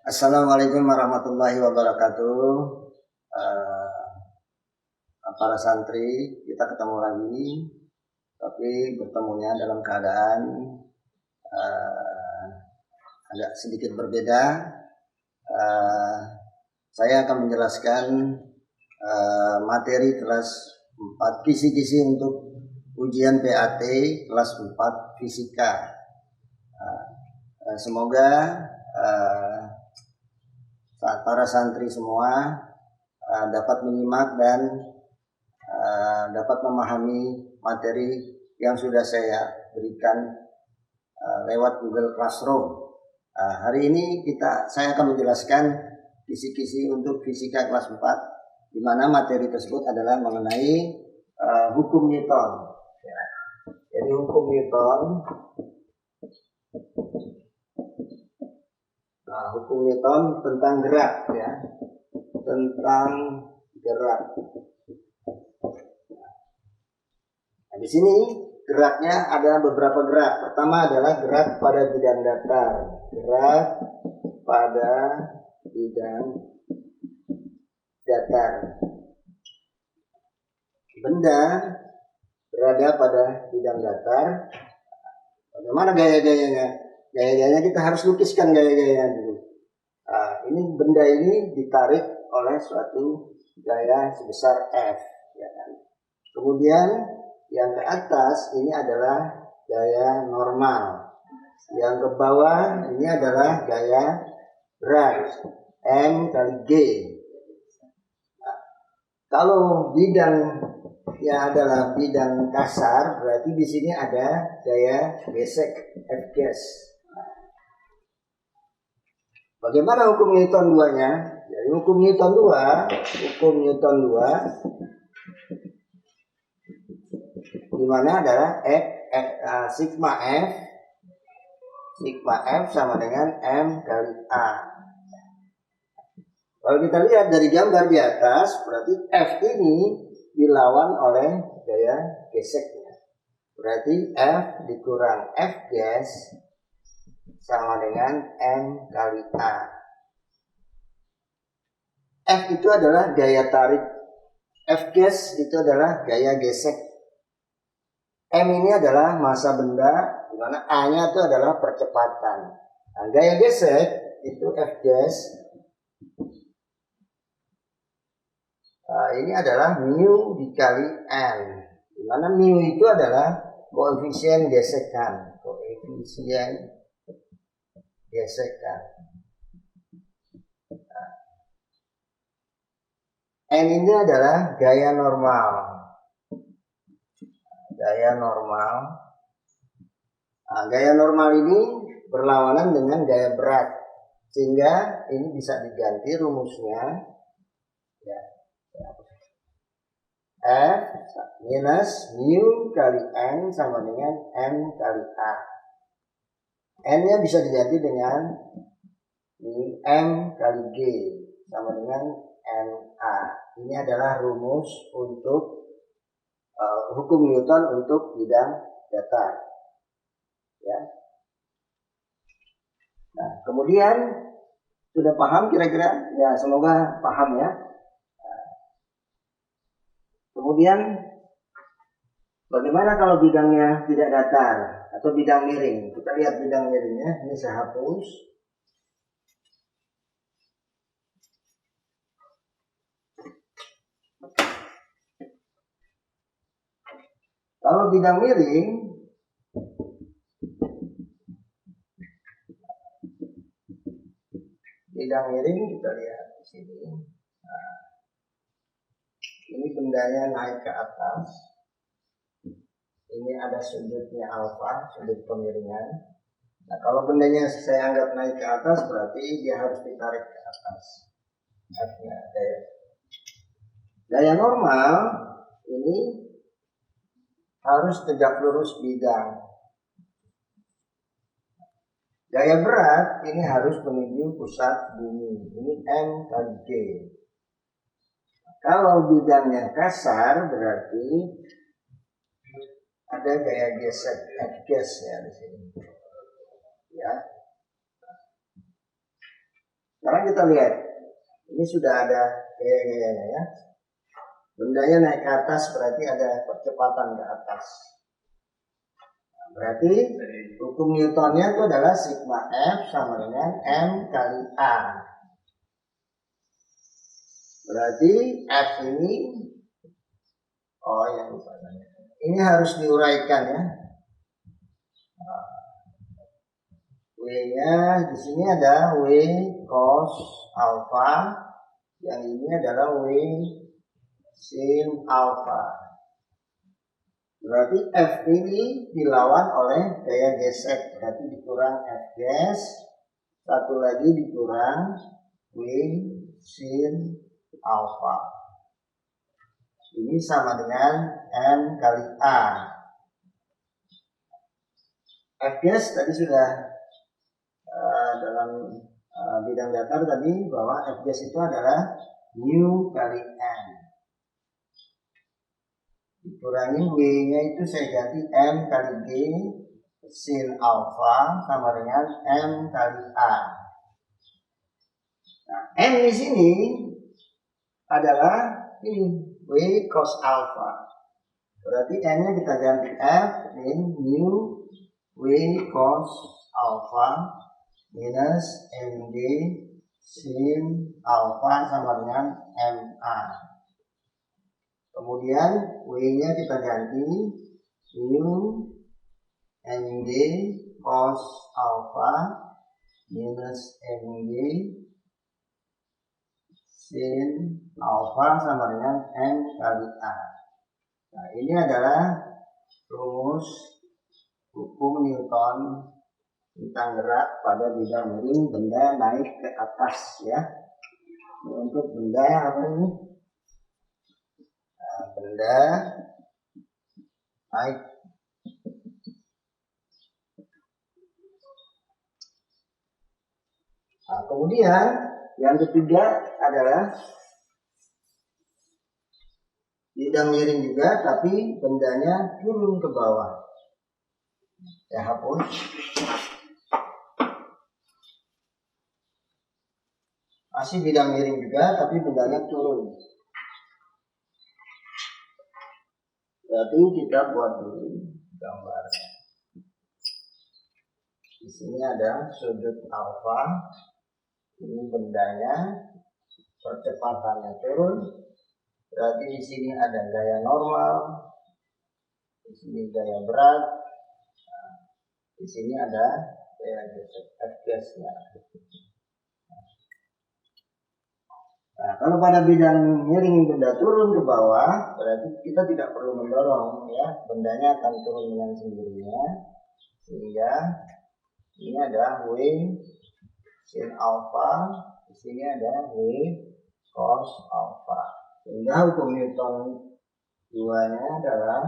Assalamualaikum warahmatullahi wabarakatuh. Para santri, kita ketemu lagi, tapi bertemunya dalam keadaan agak sedikit berbeda. Saya akan menjelaskan materi kelas 4 kisi-kisi untuk ujian PAT kelas 4 fisika. Semoga para santri semua dapat menyimak dan dapat memahami materi yang sudah saya berikan lewat Google Classroom. Hari ini saya akan menjelaskan kisi-kisi untuk fisika kelas 4, di mana materi tersebut adalah mengenai hukum Newton. Jadi hukum Newton. Hukum Newton tentang gerak, ya, tentang gerak. Nah, di sini geraknya ada beberapa gerak. Pertama adalah gerak pada bidang datar. Gerak pada bidang datar. Benda berada pada bidang datar. Bagaimana gaya-gayanya? Gaya-gayanya kita harus lukiskan gaya-gayanya dulu. Ini benda ini ditarik oleh suatu gaya sebesar F, ya kan? Kemudian yang ke atas ini adalah gaya normal. Yang ke bawah ini adalah gaya berat, M kali G. Kalau bidangnya adalah bidang kasar, berarti di sini ada gaya gesek, F ges. Bagaimana hukum Newton 2-nya? Jadi hukum Newton 2 di mana adalah sigma F sama dengan M kali A. Kalau kita lihat dari gambar di atas, berarti F ini dilawan oleh gaya geseknya. Berarti F dikurang F ges sama dengan M kali A. F itu adalah gaya tarik, F ges itu adalah gaya gesek. M ini adalah massa benda, di mana A-nya itu adalah percepatan. Nah, gaya gesek itu F ges. Ini adalah mu dikali N, di mana mu itu adalah koefisien gesekan, N ini adalah gaya normal. Gaya normal ini berlawanan dengan gaya berat, sehingga ini bisa diganti rumusnya, ya, F minus mu kali N sama dengan M kali A. N-nya bisa diganti dengan M kali G sama dengan MA. Ini adalah rumus untuk hukum Newton untuk bidang datar. Ya. Nah, kemudian sudah paham kira-kira? Ya, semoga paham ya. Kemudian bagaimana kalau bidangnya tidak datar atau bidang miring? Kita lihat bidang miringnya. Ini saya hapus. Kalau bidang miring, kita lihat di sini. Nah, ini bendanya naik ke atas. Ini ada sudutnya alfa, sudut kemiringan. Nah, kalau bendanya saya anggap naik ke atas, berarti dia harus ditarik ke atas. F-nya gaya normal ini harus tegak lurus bidang. Gaya berat ini harus menuju pusat bumi. Ini M kali G. Kalau bidangnya kasar berarti ada gaya gesek, F ges ya di sini. Ya, kita lihat. Ini sudah ada gaya-gayanya ya. Bendanya naik ke atas berarti ada percepatan ke atas. Nah, berarti hukum Newtonnya itu adalah sigma F sama dengan M kali A. Berarti F ini, oh ya lupa, ini harus diuraikan ya. W-nya di sini ada W cos alpha, yang ini adalah W sin alpha. Berarti F ini dilawan oleh gaya gesek, berarti dikurang F ges, satu lagi dikurang W sin alpha. Ini sama dengan M kali A. F ges tadi sudah dalam bidang datar tadi bahwa F gas itu adalah mu kali M. Dikurangi W-nya itu saya ganti M kali G sin alpha sama dengan M kali A. Nah, M di sini adalah ini W cos alpha. Berarti M-nya kita ganti F min mu W cos alpha minus MG sin alpha sama dengan MA. Kemudian W-nya kita ganti mu MG cos alpha minus MG sin alpha sama dengan M kali A. Nah, ini adalah rumus hukum Newton tentang gerak pada bidang miring benda naik ke atas ya. Untuk benda apa ini? Nah, benda naik. Nah, kemudian yang ketiga adalah bidang miring juga, tapi bendanya turun ke bawah. Ya, hapus. Masih bidang miring juga, tapi bendanya turun. Berarti kita buat dulu gambar. Di sini ada sudut alfa. Ini bendanya, percepatannya turun. Berarti di sini ada gaya normal. Di sini gaya berat. Nah, di sini ada gaya F-gas-nya. Nah, kalau pada bidang miring benda turun ke bawah, berarti kita tidak perlu mendorong ya, bendanya akan turun dengan sendirinya. Sehingga ini ada W sin alpha, di sini ada W cos alpha. Sehingga hukum Newton 2-nya adalah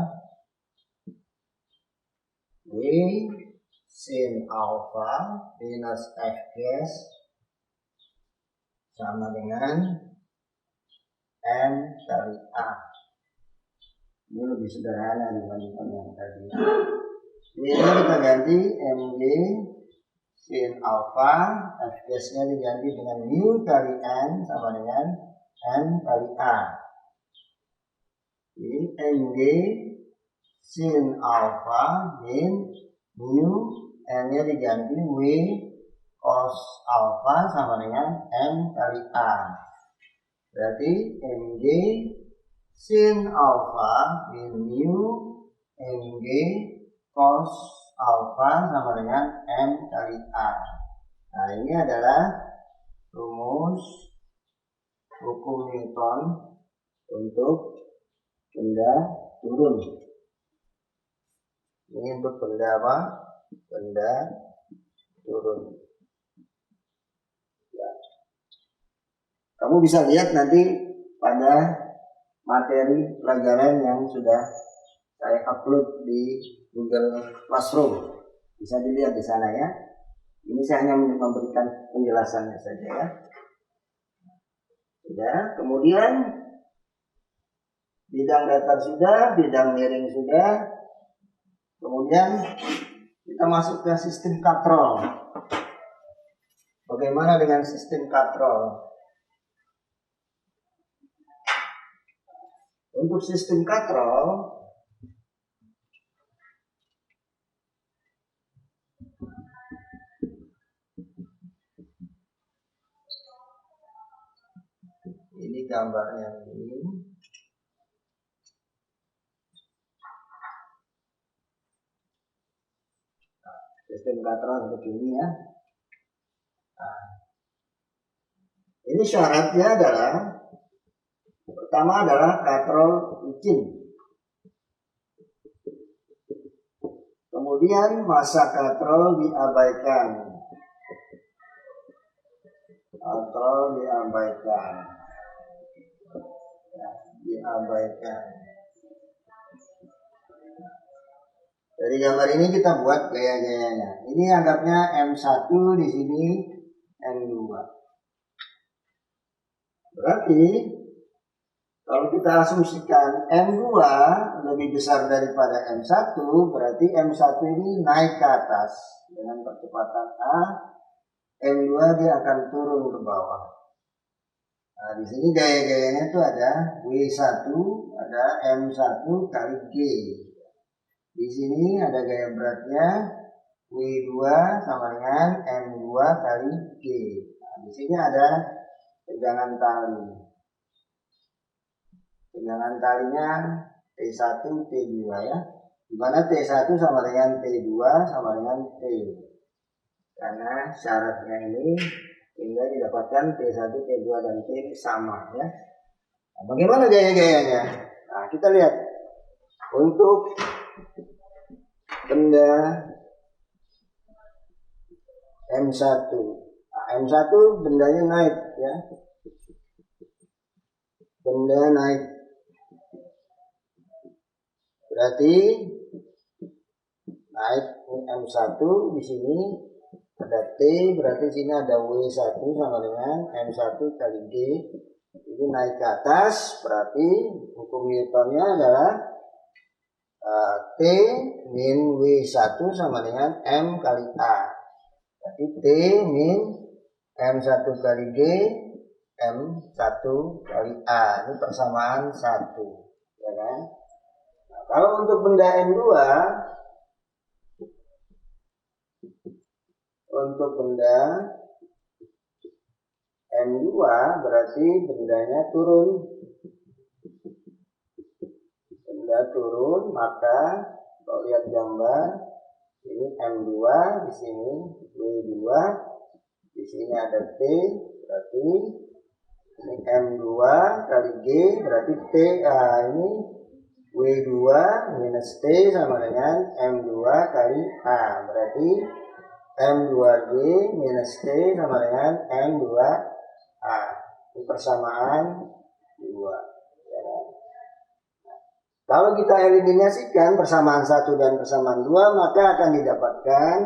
W sin alpha minus F gas sama dengan M kali A. Ini lebih sederhana dibandingkan yang tadi. Ini kita ganti MG sin alpha, F gas-nya diganti dengan mu kali N sama dengan M kali A. Ini MG sin alpha min mu, N-nya diganti W cos alpha sama dengan M kali A. Berarti MG sin alpha min mu MG cos alpha sama dengan M kali A. Nah, ini adalah rumus hukum Newton untuk benda turun. Ini untuk benda apa? Benda turun. Ya. Kamu bisa lihat nanti pada materi pelajaran yang sudah saya upload di Google Classroom. Bisa dilihat di sana ya. Ini saya hanya memberikan penjelasannya saja ya. Ya, kemudian bidang datar sudah, bidang miring sudah. Kemudian kita masuk ke sistem katrol. Bagaimana dengan sistem katrol? Untuk sistem katrol, ini gambarnya ini. Sistem katrol seperti ini ya. Nah, ini syaratnya adalah, pertama adalah katrol izin. Kemudian masa katrol diabaikan. Katrol diabaikan. Ya, diabaikan. Dari gambar ini kita buat gaya-gayanya. Ini anggapnya M1 di sini, M2. Berarti kalau kita asumsikan M2 lebih besar daripada M1, berarti M1 ini naik ke atas dengan percepatan A, M2 dia akan turun ke bawah. Nah, di sini gaya-gayanya itu ada W1, ada M1 kali G. Di sini ada gaya beratnya W2 sama dengan M2 kali G. Nah, di sini ada tegangan tali. Tegangan talinya T1, T2 ya. Di mana T1 sama dengan T2 sama dengan T. Karena syaratnya ini sehingga didapatkan T1, T2 dan T sama ya. Nah, bagaimana gaya-gayanya? Nah, kita lihat untuk benda M1. Nah, M1 bendanya naik ya. Benda naik. Berarti naik M1 di sini ada T, berarti sini ada W1 sama dengan M1 kali G. Ini naik ke atas, berarti hukum Newtonnya adalah T min W1 sama dengan M kali A. Berarti T min M1 kali G, M1 kali A. Ini persamaan 1. Ya kan? Nah, kalau untuk benda M2, untuk benda M2 berarti bendanya turun. Benda turun, maka kalau lihat gambar ini M2, di sini W2, di sini ada T, berarti ini M2 kali G, berarti T ini W2 minus T sama dengan M2 kali A, berarti M2G minus T sama dengan M2A. Ini persamaan 2. Ya. Kalau kita eliminasikan persamaan 1 dan persamaan 2, maka akan didapatkan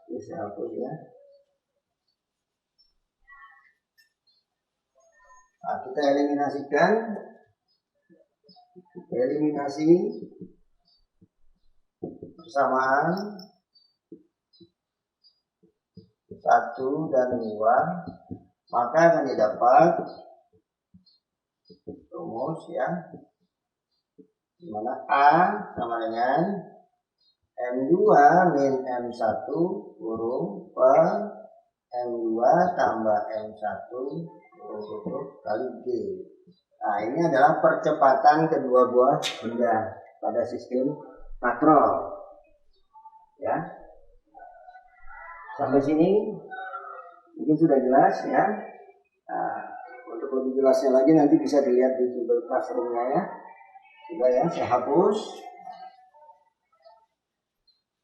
bisa hapus ya. Nah, kita eliminasikan. Eliminasi persamaan 1 dan 2, maka akan didapat rumus ya, dimana A sama dengan M2 min M1 kurung per M2 tambah M1 kurung tutup kali G. Nah, ini adalah percepatan kedua buah benda pada sistem katrol. Ya. Sampai sini mungkin sudah jelas ya. Nah, untuk lebih jelasnya lagi nanti bisa dilihat di Google Classroom-nya ya. Sudah ya, saya hapus.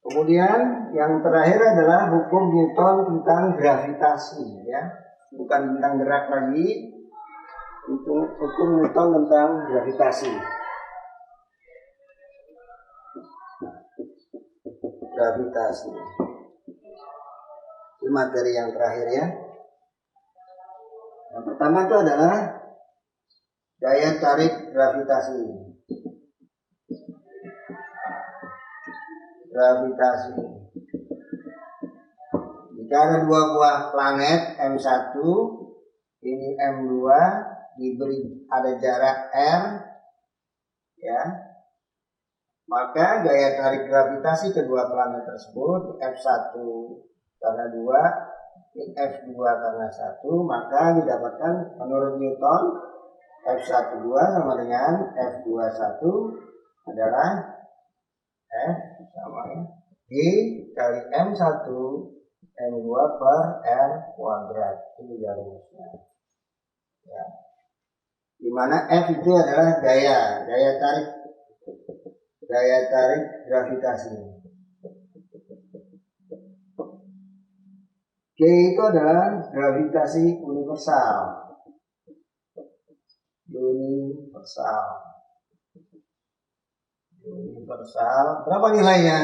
Kemudian yang terakhir adalah hukum Newton tentang gravitasi ya. Bukan tentang gerak lagi. Untuk hukum Newton tentang gravitasi. Gravitasi. Ini materi yang terakhir ya. Yang pertama itu adalah daya tarik gravitasi. gravitasi. Jika ada dua buah planet M1, ini M2, diberi ada jarak R, ya, maka gaya tarik gravitasi kedua planet tersebut F1 karena 2, ini F2 karena 1, maka didapatkan menurut Newton F12 sama dengan F21 adalah F sama ya G kali M1 M2 per R kuadrat. Ini rumusnya. Ya. Dimana F itu adalah gaya tarik gravitasi. G itu adalah gravitasi universal. Berapa nilainya?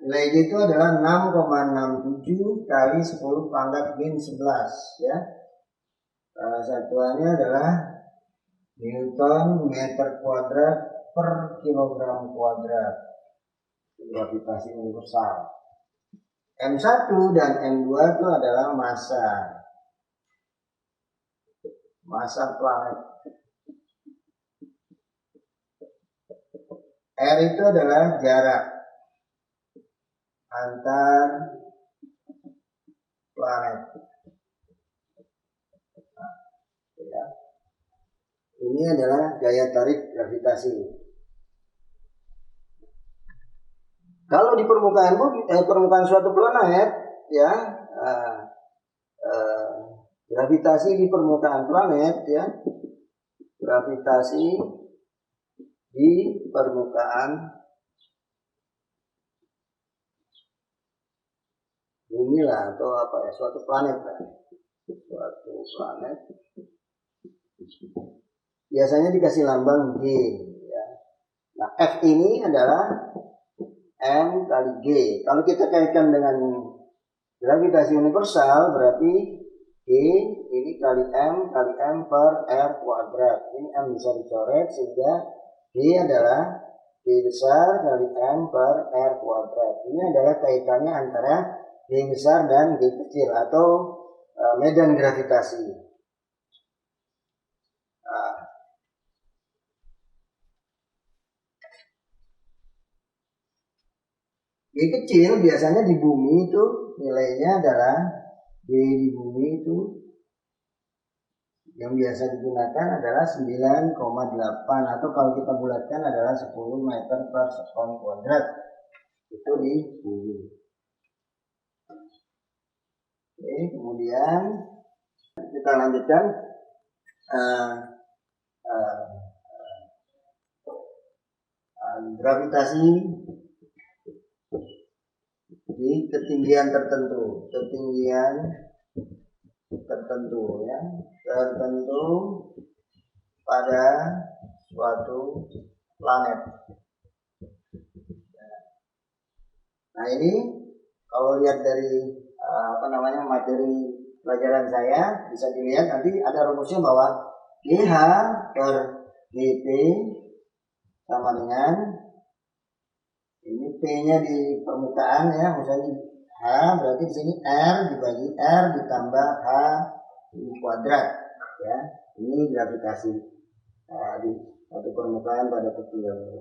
Nilai G itu adalah 6,67 kali 10 pangkat min 11 ya. Satuannya adalah Newton meter kuadrat per kilogram kuadrat. Gravitasi universal. M1 dan M2 itu adalah massa planet. R itu adalah jarak antar planet. Ya. Ini adalah gaya tarik gravitasi. Kalau di permukaan suatu planet, ya, gravitasi di permukaan planet, ya, gravitasi di permukaan bumi lah, atau apa ya, suatu planet lah. Suatu planet biasanya dikasih lambang G ya. Nah, F ini adalah M kali G. Kalau kita kaitkan dengan gravitasi universal berarti G ini kali M per R kuadrat. Ini M bisa dicoret sehingga G adalah G besar kali M per R kuadrat. Ini adalah kaitannya antara G besar dan G kecil atau medan gravitasi. G kecil biasanya di bumi itu nilainya adalah G di bumi itu yang biasa digunakan adalah 9,8 atau kalau kita bulatkan adalah 10 meter per sekon kuadrat. Itu di bumi. Oke, kemudian kita lanjutkan gravitasi di ketinggian tertentu ya, tertentu pada suatu planet. Nah, ini kalau lihat dari materi pelajaran saya bisa dilihat nanti ada rumusnya bahwa GH per GP sama dengan ini P-nya di permukaan ya, misalnya H berarti di sini R dibagi R ditambah H ini kuadrat ya. Ini gravitasi di satu permukaan pada ketinggian.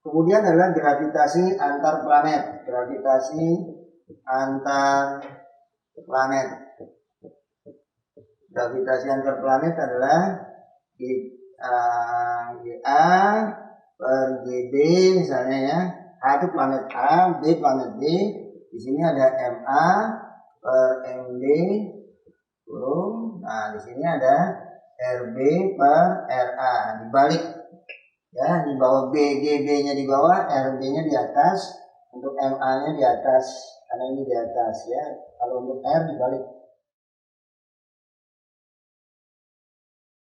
Kemudian adalah gravitasi antar planet. Gravitasi antar planet. Gravitasi antar planet adalah GA per GB misalnya ya. A itu planet A, B planet B. Di sini ada MA per MB kurung. Nah, di sini ada RB per RA dibalik. Ya, di bawah B, GB-nya di bawah, RB-nya di atas. Untuk MA-nya di atas, karena ini di atas ya. Kalau untuk R dibalik.